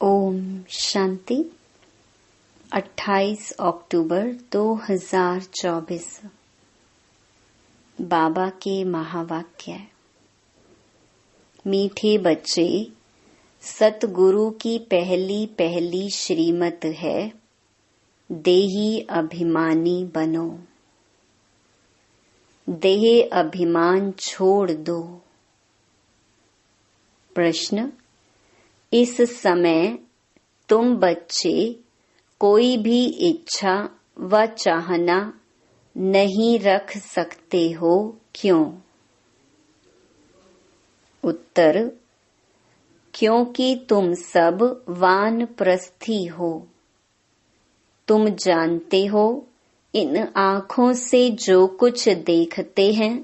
ओम शांति। 28 अक्टूबर 2024। बाबा के महावाक्य। मीठे बच्चे, सतगुरु की पहली पहली श्रीमत है, देही अभिमानी बनो। देह अभिमान छोड़ दो। प्रश्न: इस समय तुम बच्चे कोई भी इच्छा व चाहना नहीं रख सकते हो, क्यों? उत्तर: क्योंकि तुम सब वानप्रस्थी हो। तुम जानते हो, इन आँखों से जो कुछ देखते हैं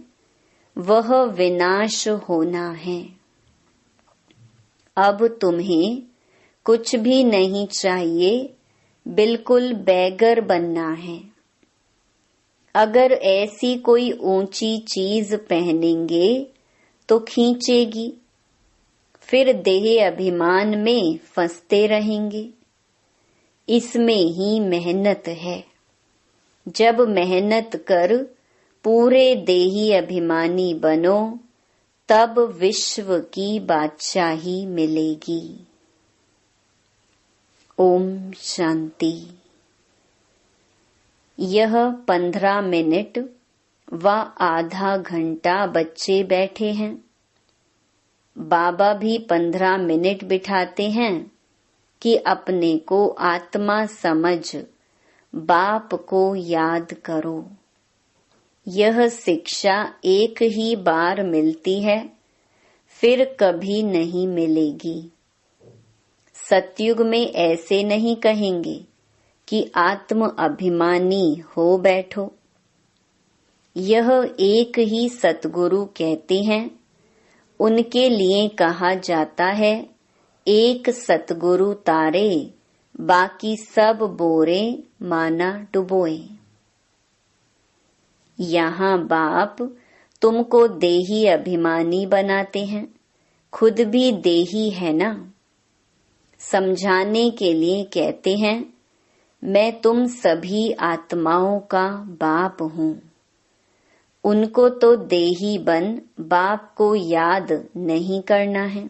वह विनाश होना है। अब तुम्हें कुछ भी नहीं चाहिए, बिल्कुल बेगर बनना है। अगर ऐसी कोई ऊंची चीज पहनेंगे तो खींचेगी, फिर देह अभिमान में फंसते रहेंगे। इसमें ही मेहनत है। जब मेहनत कर पूरे देही अभिमानी बनो, तब विश्व की बादशाही मिलेगी। ओम शांति। यह 15 मिनट व आधा घंटा बच्चे बैठे हैं। बाबा भी 15 मिनट बिठाते हैं कि अपने को आत्मा समझ बाप को याद करो। यह शिक्षा एक ही बार मिलती है, फिर कभी नहीं मिलेगी। सतयुग में ऐसे नहीं कहेंगे कि आत्म अभिमानी हो बैठो। यह एक ही सतगुरु कहते हैं। उनके लिए कहा जाता है, एक सतगुरु तारे, बाकी सब बोरे माना डुबोए। यहाँ बाप तुमको देही अभिमानी बनाते हैं, खुद भी देही है ना। समझाने के लिए कहते हैं, मैं तुम सभी आत्माओं का बाप हूँ। उनको तो देही बन बाप को याद नहीं करना है।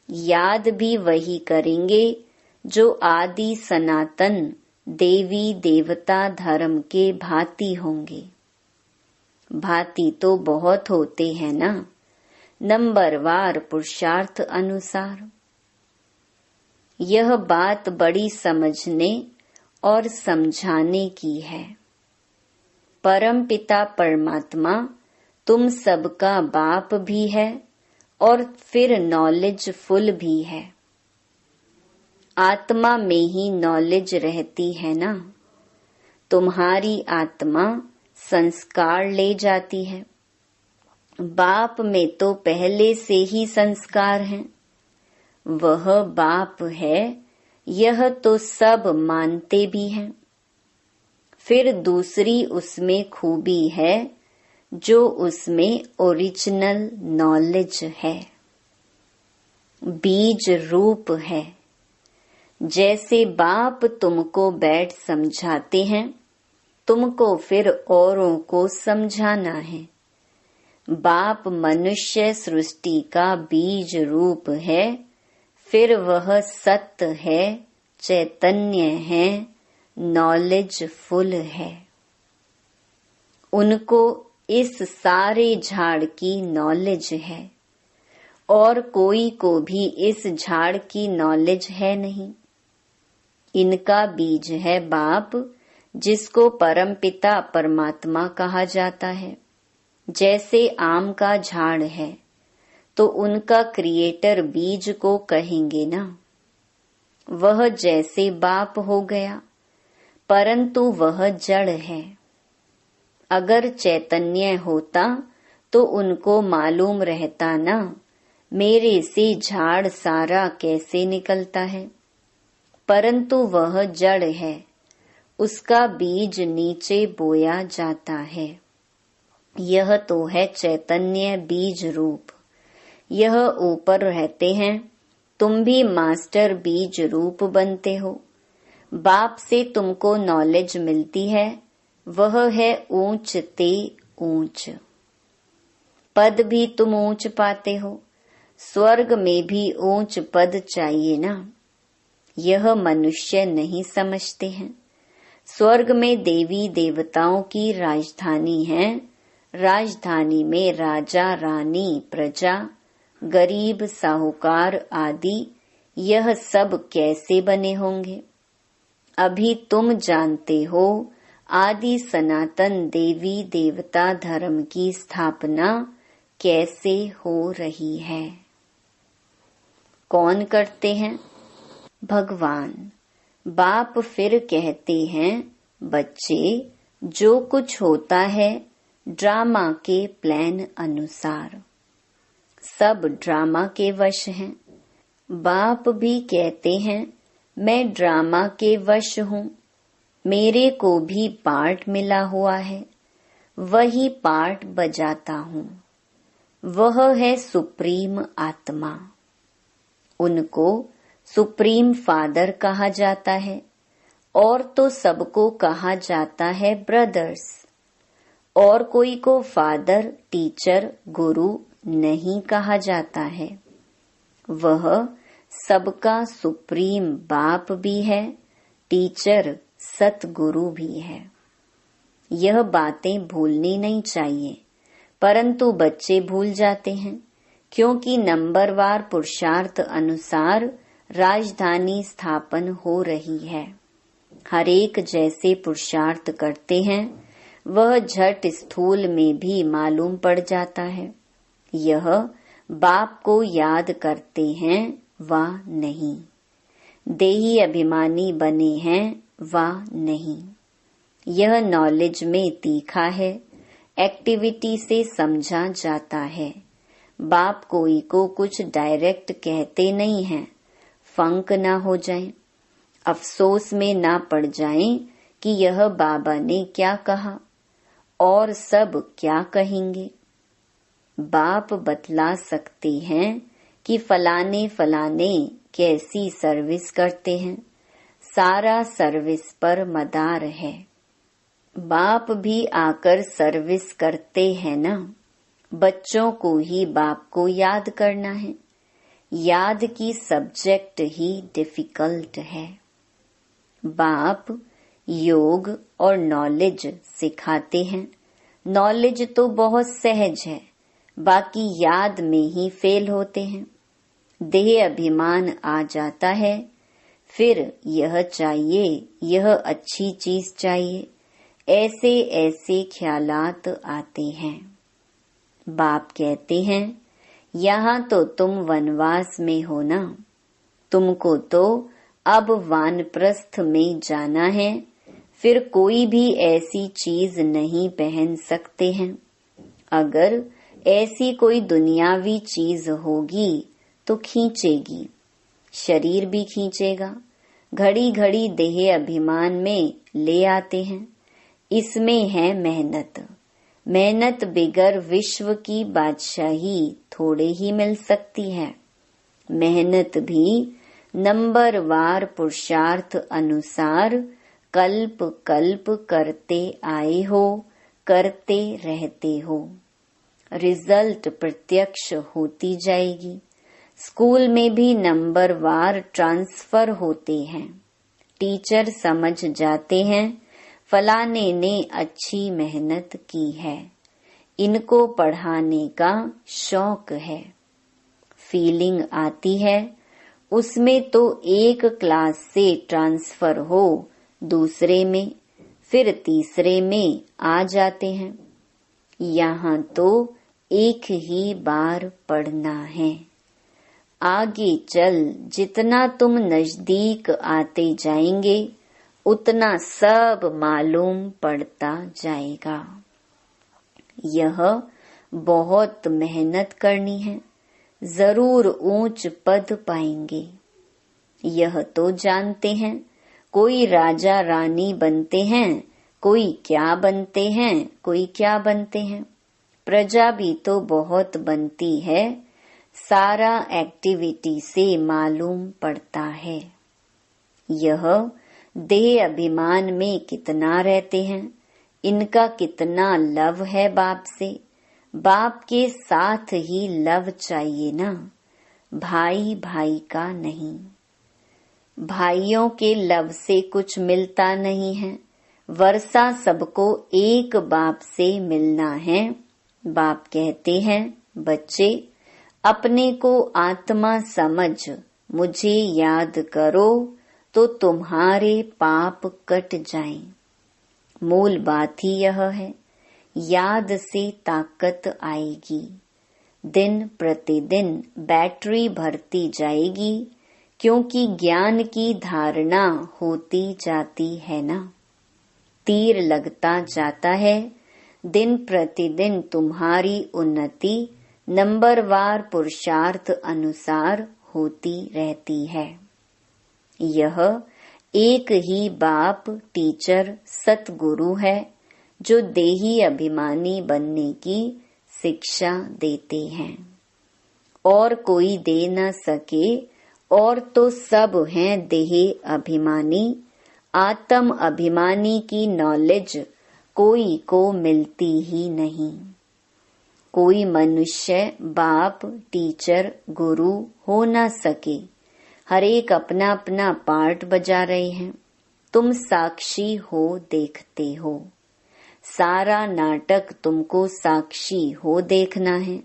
याद भी वही करेंगे जो आदि सनातन देवी देवता धर्म के भांति होंगे। भांति तो बहुत होते हैं ना, नंबरवार पुरुषार्थ अनुसार। यह बात बड़ी समझने और समझाने की है। परम पिता परमात्मा तुम सबका बाप भी है और फिर नॉलेजफुल भी है। आत्मा में ही नॉलेज रहती है ना। तुम्हारी आत्मा संस्कार ले जाती है। बाप में तो पहले से ही संस्कार हैं। वह बाप है, यह तो सब मानते भी हैं। फिर दूसरी उसमें खूबी है, जो उसमें ओरिजिनल नॉलेज है, बीज रूप है। जैसे बाप तुमको बैठ समझाते हैं, तुमको फिर औरों को समझाना है। बाप मनुष्य सृष्टि का बीज रूप है, फिर वह सत्य है, चैतन्य है, नॉलेजफुल है। उनको इस सारे झाड़ की नॉलेज है और कोई को भी इस झाड़ की नॉलेज है नहीं। इनका बीज है बाप, जिसको परमपिता परमात्मा कहा जाता है। जैसे आम का झाड़ है तो उनका क्रिएटर बीज को कहेंगे ना। वह जैसे बाप हो गया, परंतु वह जड़ है। अगर चैतन्य होता तो उनको मालूम रहता ना, मेरे से झाड़ सारा कैसे निकलता है। परंतु वह जड़ है, उसका बीज नीचे बोया जाता है। यह तो है चैतन्य बीज रूप। यह ऊपर रहते हैं, तुम भी मास्टर बीज रूप बनते हो। बाप से तुमको नॉलेज मिलती है, वह है ऊंच ते ऊंच। पद भी तुम ऊंच पाते हो, स्वर्ग में भी ऊंच पद चाहिए ना। यह मनुष्य नहीं समझते हैं। स्वर्ग में देवी देवताओं की राजधानी है। राजधानी में राजा रानी प्रजा गरीब साहूकार आदि यह सब कैसे बने होंगे। अभी तुम जानते हो आदि सनातन देवी देवता धर्म की स्थापना कैसे हो रही है। कौन करते हैं? भगवान। बाप फिर कहते हैं, बच्चे जो कुछ होता है ड्रामा के प्लान अनुसार, सब ड्रामा के वश हैं। बाप भी कहते हैं, मैं ड्रामा के वश हूँ, मेरे को भी पार्ट मिला हुआ है, वही पार्ट बजाता हूँ। वह है सुप्रीम आत्मा। उनको सुप्रीम फादर कहा जाता है, और तो सबको कहा जाता है ब्रदर्स। और कोई को फादर टीचर गुरु नहीं कहा जाता है। वह सबका सुप्रीम बाप भी है, टीचर सतगुरु भी है। यह बातें भूलनी नहीं चाहिए, परंतु बच्चे भूल जाते हैं, क्योंकि नंबरवार पुरुषार्थ अनुसार राजधानी स्थापन हो रही है। हर एक जैसे पुरुषार्थ करते हैं, वह झट स्थूल में भी मालूम पड़ जाता है। यह बाप को याद करते हैं वा नहीं, देही अभिमानी बने हैं वा नहीं। यह नॉलेज में तीखा है, एक्टिविटी से समझा जाता है। बाप कोई को कुछ डायरेक्ट कहते नहीं हैं, फंक ना हो जाएं, अफसोस में ना पड़ जाएं कि यह बाबा ने क्या कहा और सब क्या कहेंगे। बाप बतला सकते हैं कि फलाने फलाने कैसी सर्विस करते हैं, सारा सर्विस पर मदार है। बाप भी आकर सर्विस करते हैं ना। बच्चों को ही बाप को याद करना है। याद की सब्जेक्ट ही डिफिकल्ट है। बाप योग और नॉलेज सिखाते हैं। नॉलेज तो बहुत सहज है, बाकी याद में ही फेल होते हैं। देह अभिमान आ जाता है, फिर यह चाहिए, यह अच्छी चीज चाहिए, ऐसे ऐसे ख्यालात आते हैं। बाप कहते हैं, यहाँ तो तुम वनवास में हो ना, तुमको तो अब वानप्रस्थ में जाना है, फिर कोई भी ऐसी चीज नहीं पहन सकते हैं। अगर ऐसी कोई दुनियावी चीज होगी तो खींचेगी, शरीर भी खींचेगा, घड़ी घड़ी देह अभिमान में ले आते हैं। इसमें है मेहनत। मेहनत बिगर विश्व की बादशाही थोड़े ही मिल सकती है। मेहनत भी नंबरवार पुरुषार्थ अनुसार कल्प कल्प करते आए हो, करते रहते हो। रिजल्ट प्रत्यक्ष होती जाएगी। स्कूल में भी नंबरवार ट्रांसफर होते हैं। टीचर समझ जाते हैं फलाने ने अच्छी मेहनत की है, इनको पढ़ाने का शौक है। फीलिंग आती है, उसमें तो एक क्लास से ट्रांसफर हो दूसरे में, फिर तीसरे में आ जाते हैं। यहाँ तो एक ही बार पढ़ना है। आगे चल जितना तुम नजदीक आते जाएंगे, उतना सब मालूम पड़ता जाएगा। यह बहुत मेहनत करनी है, जरूर ऊंच पद पाएंगे। यह तो जानते हैं, कोई राजा रानी बनते हैं, कोई क्या बनते हैं, कोई क्या बनते हैं। प्रजा भी तो बहुत बनती है, सारा एक्टिविटी से मालूम पड़ता है। यह देह अभिमान में कितना रहते हैं, इनका कितना लव है बाप से। बाप के साथ ही लव चाहिए ना, भाई भाई का नहीं। भाइयों के लव से कुछ मिलता नहीं है। वर्षा सबको एक बाप से मिलना है। बाप कहते हैं, बच्चे अपने को आत्मा समझ मुझे याद करो तो तुम्हारे पाप कट जाएं। मूल बात ही यह है, याद से ताकत आएगी। दिन प्रतिदिन बैटरी भरती जाएगी, क्योंकि ज्ञान की धारणा होती जाती है ना। तीर लगता जाता है। दिन प्रतिदिन तुम्हारी उन्नति नंबरवार पुरुषार्थ अनुसार होती रहती है। यह एक ही बाप टीचर सतगुरु है, जो देही अभिमानी बनने की शिक्षा देते हैं। और कोई दे न सके, और तो सब हैं देह अभिमानी। आत्म अभिमानी की नॉलेज कोई को मिलती ही नहीं। कोई मनुष्य बाप टीचर गुरु हो न सके। हर एक अपना अपना पार्ट बजा रहे हैं। तुम साक्षी हो, देखते हो। सारा नाटक तुमको साक्षी हो देखना है,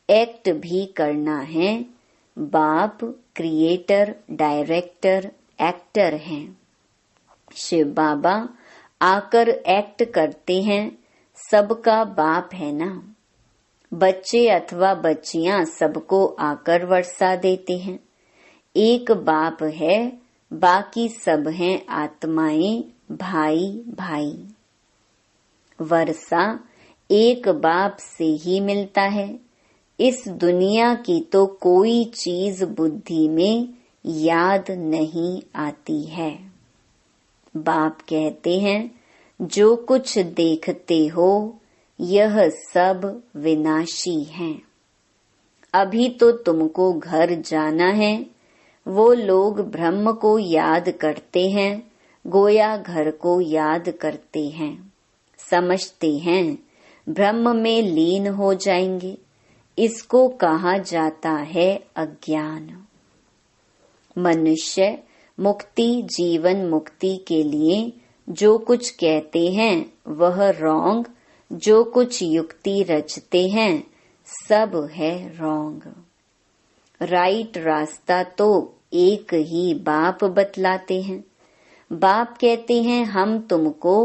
एक्ट भी करना है। बाप क्रिएटर, डायरेक्टर, एक्टर हैं। शिव बाबा आकर एक्ट करते हैं, सबका बाप है ना। बच्चे अथवा बच्चियां सबको आकर वर्षा देते हैं। एक बाप है, बाकी सब हैं आत्माएं, भाई भाई। वर्षा एक बाप से ही मिलता है। इस दुनिया की तो कोई चीज बुद्धि में याद नहीं आती है। बाप कहते हैं, जो कुछ देखते हो यह सब विनाशी है। अभी तो तुमको घर जाना है। वो लोग ब्रह्म को याद करते हैं, गोया घर को याद करते हैं। समझते हैं ब्रह्म में लीन हो जाएंगे। इसको कहा जाता है अज्ञान। मनुष्य मुक्ति, जीवन मुक्ति के लिए जो कुछ कहते हैं वह रॉन्ग, जो कुछ युक्ति रचते हैं सब है रॉन्ग। राइट रास्ता तो एक ही बाप बतलाते हैं। बाप कहते हैं, हम तुमको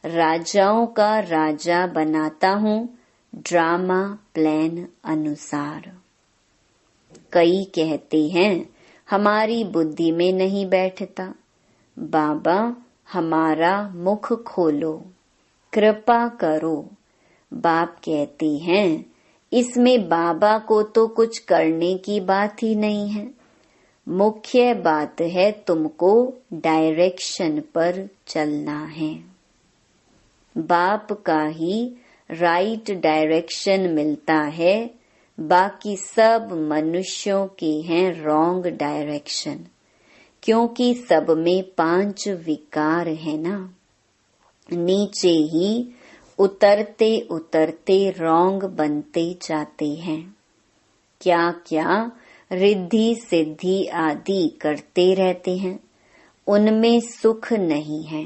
राजाओं का राजा बनाता हूँ, ड्रामा प्लान अनुसार। कई कहते हैं हमारी बुद्धि में नहीं बैठता। बाबा हमारा मुख खोलो, कृपा करो। बाप कहते हैं, इसमें बाबा को तो कुछ करने की बात ही नहीं है। मुख्य बात है तुमको डायरेक्शन पर चलना है। बाप का ही राइट डायरेक्शन मिलता है, बाकी सब मनुष्यों के हैं रॉन्ग डायरेक्शन। क्योंकि सब में 5 विकार है ना। नीचे ही उतरते उतरते रॉन्ग बनते जाते हैं। क्या क्या रिद्धि सिद्धि आदि करते रहते हैं, उनमें सुख नहीं है।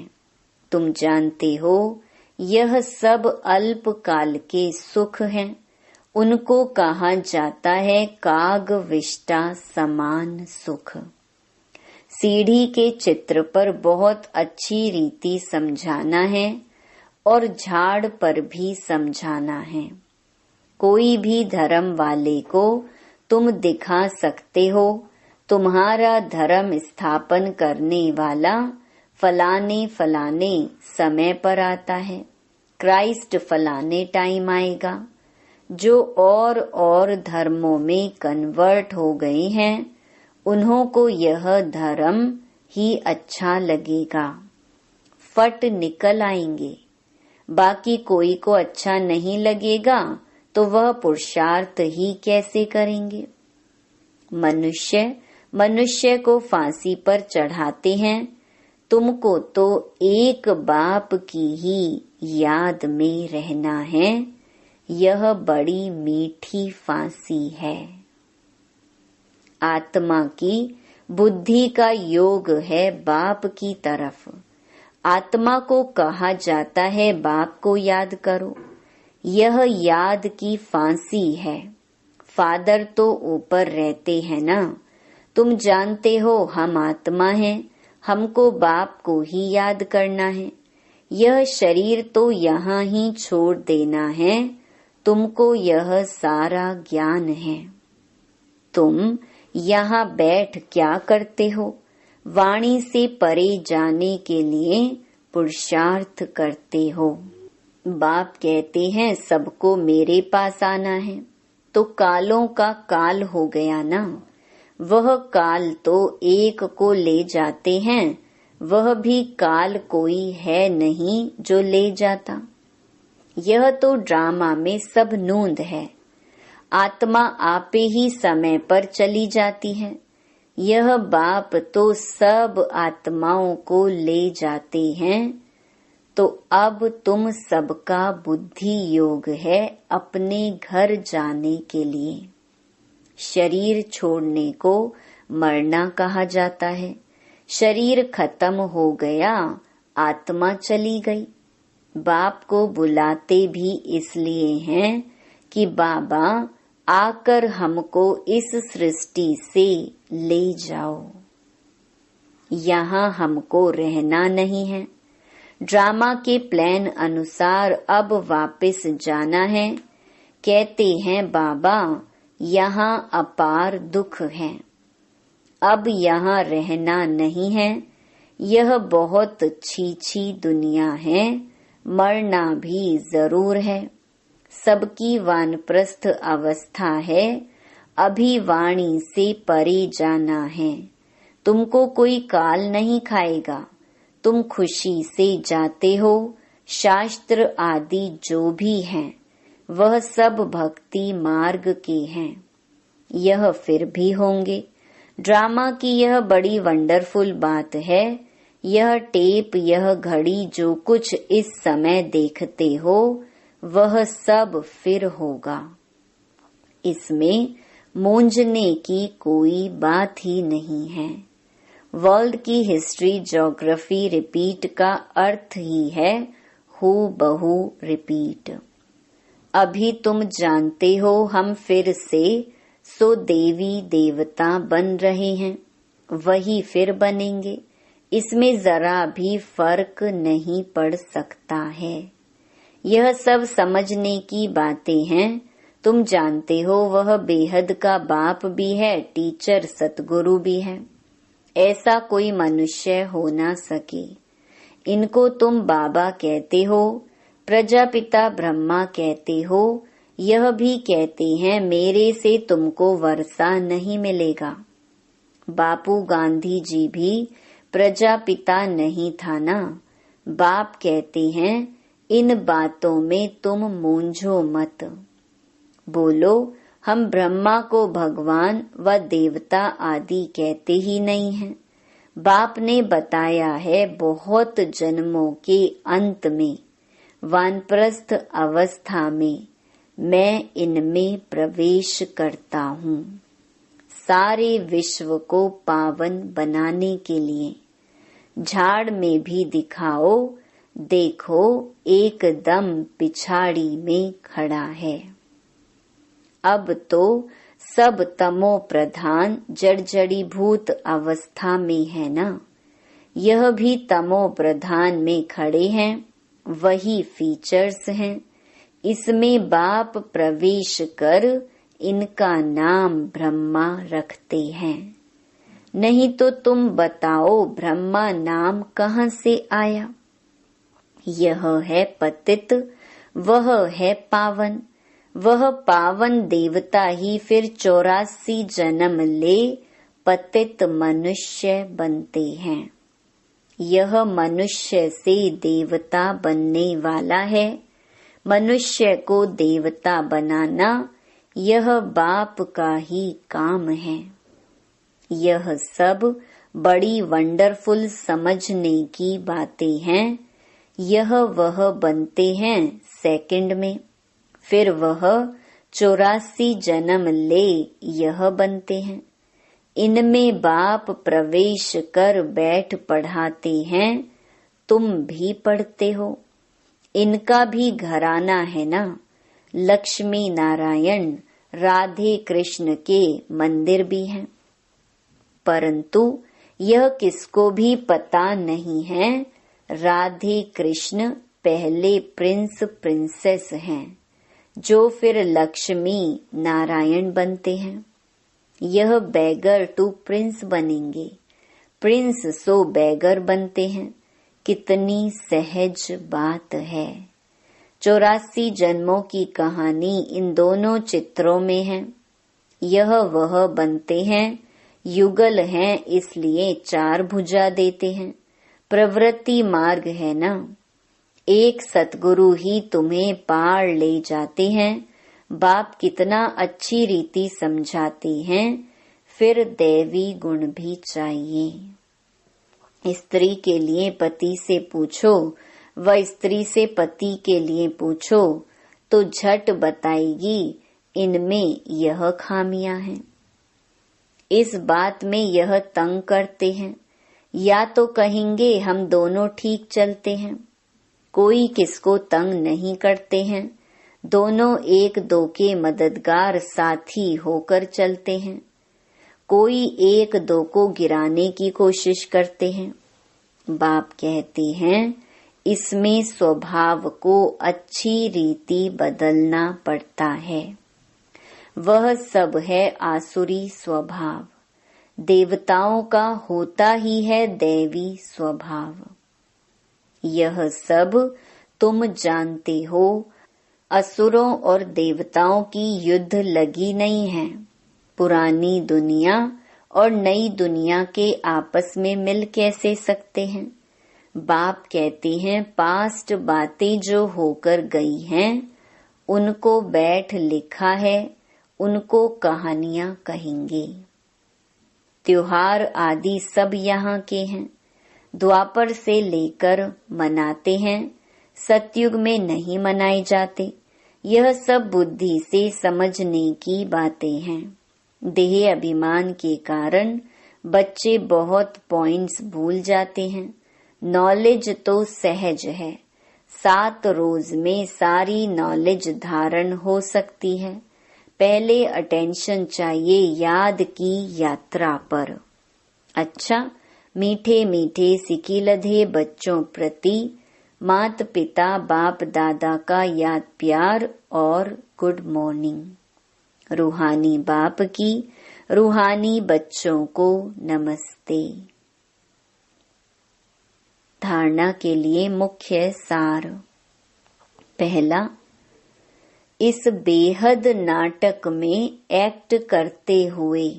तुम जानते हो यह सब अल्पकाल के सुख हैं। उनको कहा जाता है काग विष्टा समान सुख। सीढ़ी के चित्र पर बहुत अच्छी रीति समझाना है और झाड़ पर भी समझाना है। कोई भी धर्म वाले को तुम दिखा सकते हो, तुम्हारा धर्म स्थापन करने वाला फलाने फलाने समय पर आता है, क्राइस्ट फलाने टाइम आएगा। जो और धर्मों में कन्वर्ट हो गए हैं, उन्हों को यह धर्म ही अच्छा लगेगा, फट निकल आएंगे। बाकी कोई को अच्छा नहीं लगेगा तो वह पुरुषार्थ ही कैसे करेंगे। मनुष्य को फांसी पर चढ़ाते हैं। तुमको तो एक बाप की ही याद में रहना है। यह बड़ी मीठी फांसी है। आत्मा की बुद्धि का योग है बाप की तरफ। आत्मा को कहा जाता है बाप को याद करो। यह याद की फांसी है। फादर तो ऊपर रहते हैं ना। तुम जानते हो हम आत्मा हैं, हमको बाप को ही याद करना है। यह शरीर तो यहाँ ही छोड़ देना है। तुमको यह सारा ज्ञान है। तुम यहाँ बैठ क्या करते हो? वाणी से परे जाने के लिए पुरुषार्थ करते हो। बाप कहते हैं सबको मेरे पास आना है। तो कालों का काल हो गया ना। वह काल तो एक को ले जाते हैं, वह भी काल कोई है नहीं जो ले जाता। यह तो ड्रामा में सब नूंद है। आत्मा आपे ही समय पर चली जाती है। यह बाप तो सब आत्माओं को ले जाते हैं। तो अब तुम सबका बुद्धि योग है अपने घर जाने के लिए। शरीर छोड़ने को मरना कहा जाता है। शरीर खत्म हो गया, आत्मा चली गई। बाप को बुलाते भी इसलिए हैं कि बाबा आकर हमको इस सृष्टि से ले जाओ। यहाँ हमको रहना नहीं है। ड्रामा के प्लान अनुसार अब वापस जाना है। कहते हैं बाबा यहाँ अपार दुख है, अब यहाँ रहना नहीं है। यह बहुत छी दुनिया है, मरना भी जरूर है। सबकी वानप्रस्थ अवस्था है, अभी वाणी से परे जाना है। तुमको कोई काल नहीं खाएगा, तुम खुशी से जाते हो। शास्त्र आदि जो भी हैं, वह सब भक्ति मार्ग के हैं। यह फिर भी होंगे। ड्रामा की यह बड़ी वंडरफुल बात है। यह टेप, यह घड़ी, जो कुछ इस समय देखते हो, वह सब फिर होगा। इसमें मूंझने की कोई बात ही नहीं है। वर्ल्ड की हिस्ट्री, ज्योग्राफी रिपीट का अर्थ ही है हू बहू रिपीट। अभी तुम जानते हो हम फिर से सो देवी देवता बन रहे हैं, वही फिर बनेंगे। इसमें जरा भी फर्क नहीं पड़ सकता है। यह सब समझने की बातें हैं। तुम जानते हो वह बेहद का बाप भी है, टीचर सतगुरु भी है। ऐसा कोई मनुष्य हो ना सके। इनको तुम बाबा कहते हो, प्रजापिता ब्रह्मा कहते हो। यह भी कहते हैं मेरे से तुमको वर्षा नहीं मिलेगा। बापू गांधी जी भी प्रजापिता नहीं था ना। बाप कहते हैं इन बातों में तुम मूंझो मत। बोलो हम ब्रह्मा को भगवान व देवता आदि कहते ही नहीं हैं। बाप ने बताया है बहुत जन्मों के अंत में, वानप्रस्थ अवस्था में मैं इनमें प्रवेश करता हूँ, सारे विश्व को पावन बनाने के लिए। झाड़ में भी दिखाओ, देखो एकदम पिछाड़ी में खड़ा है। अब तो सब तमो प्रधान जड़जड़ीभूत अवस्था में है ना। यह भी तमो प्रधान में खड़े हैं, वही फीचर्स हैं। इसमें बाप प्रवेश कर इनका नाम ब्रह्मा रखते हैं। नहीं तो तुम बताओ ब्रह्मा नाम कहाँ से आया? यह है पतित, वह है पावन। वह पावन देवता ही फिर 84 जन्म ले पतित मनुष्य बनते हैं। यह मनुष्य से देवता बनने वाला है। मनुष्य को देवता बनाना यह बाप का ही काम है। यह सब बड़ी वंडरफुल समझने की बातें हैं। यह वह बनते हैं सेकंड में, फिर वह 84 जन्म ले यह बनते हैं। इनमें बाप प्रवेश कर बैठ पढ़ाते हैं, तुम भी पढ़ते हो। इनका भी घराना है ना, लक्ष्मी नारायण राधे कृष्ण के मंदिर भी हैं। परंतु यह किसको भी पता नहीं है, राधे कृष्ण पहले प्रिंस प्रिंसेस हैं, जो फिर लक्ष्मी नारायण बनते हैं। यह बैगर टू प्रिंस बनेंगे, प्रिंस सो बैगर बनते हैं। कितनी सहज बात है। 84 जन्मों की कहानी इन दोनों चित्रों में है। यह वह बनते हैं, युगल हैं इसलिए 4 भुजा देते हैं। प्रवृत्ति मार्ग है ना, एक सतगुरु ही तुम्हें पार ले जाते हैं। बाप कितना अच्छी रीति समझाते हैं। फिर दैवी गुण भी चाहिए। स्त्री के लिए पति से पूछो व स्त्री से पति के लिए पूछो तो झट बताएगी इनमें यह खामियां हैं। इस बात में यह तंग करते हैं, या तो कहेंगे हम दोनों ठीक चलते हैं। कोई किसको तंग नहीं करते हैं, दोनों एक दो के मददगार साथी होकर चलते हैं। कोई एक दो को गिराने की कोशिश करते हैं। बाप कहते हैं इसमें स्वभाव को अच्छी रीति बदलना पड़ता है। वह सब है आसुरी स्वभाव, देवताओं का होता ही है दैवी स्वभाव। यह सब तुम जानते हो। असुरों और देवताओं की युद्ध लगी नहीं है। पुरानी दुनिया और नई दुनिया के आपस में मिल कैसे सकते हैं। बाप कहते हैं पास्ट बातें जो होकर गई हैं उनको बैठ लिखा है, उनको कहानियां कहेंगे। त्योहार आदि सब यहाँ के हैं, द्वापर से लेकर मनाते हैं, सतयुग में नहीं मनाए जाते। यह सब बुद्धि से समझने की बातें हैं। देह अभिमान के कारण बच्चे बहुत पॉइंट्स भूल जाते हैं। नॉलेज तो सहज है, 7 रोज में सारी नॉलेज धारण हो सकती है। पहले अटेंशन चाहिए याद की यात्रा पर। अच्छा, मीठे मीठे सिकिलधे बच्चों प्रति माता पिता बाप दादा का याद प्यार और गुड मॉर्निंग। रूहानी बाप की रूहानी बच्चों को नमस्ते। धारणा के लिए मुख्य सार। पहला, इस बेहद नाटक में एक्ट करते हुए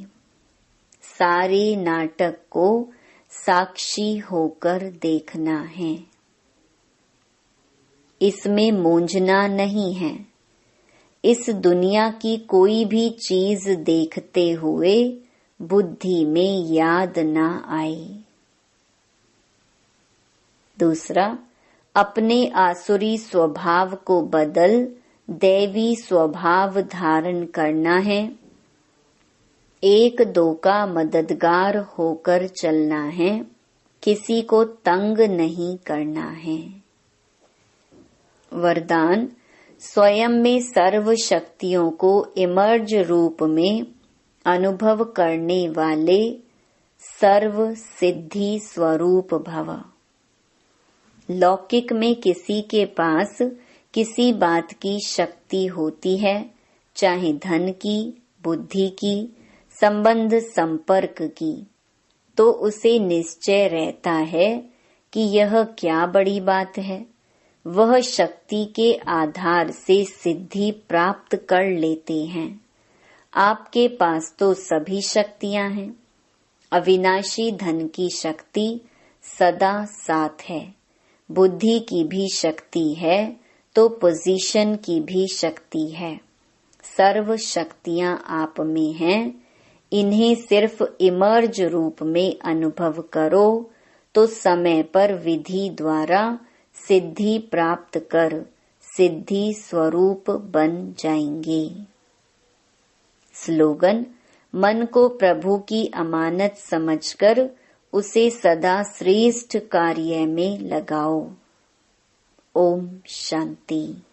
सारे नाटक को साक्षी होकर देखना है। इसमें मूंझना नहीं है। इस दुनिया की कोई भी चीज देखते हुए बुद्धि में याद ना आए। दूसरा, अपने आसुरी स्वभाव को बदल दैवी स्वभाव धारण करना है। एक दो का मददगार होकर चलना है, किसी को तंग नहीं करना है। वरदान, स्वयं में सर्व शक्तियों को इमर्ज रूप में अनुभव करने वाले सर्व सिद्धि स्वरूप भव। लौकिक में किसी के पास किसी बात की शक्ति होती है, चाहे धन की, बुद्धि की, संबंध संपर्क की, तो उसे निश्चय रहता है कि यह क्या बड़ी बात है। वह शक्ति के आधार से सिद्धि प्राप्त कर लेते हैं। आपके पास तो सभी शक्तियां हैं। अविनाशी धन की शक्ति सदा साथ है, बुद्धि की भी शक्ति है तो पोजीशन की भी शक्ति है। सर्व शक्तियां आप में हैं, इन्हें सिर्फ इमर्ज रूप में अनुभव करो तो समय पर विधि द्वारा सिद्धि प्राप्त कर सिद्धि स्वरूप बन जाएंगे। स्लोगन: मन को प्रभु की अमानत समझकर उसे सदा श्रेष्ठ कार्य में लगाओ। ओम शांति।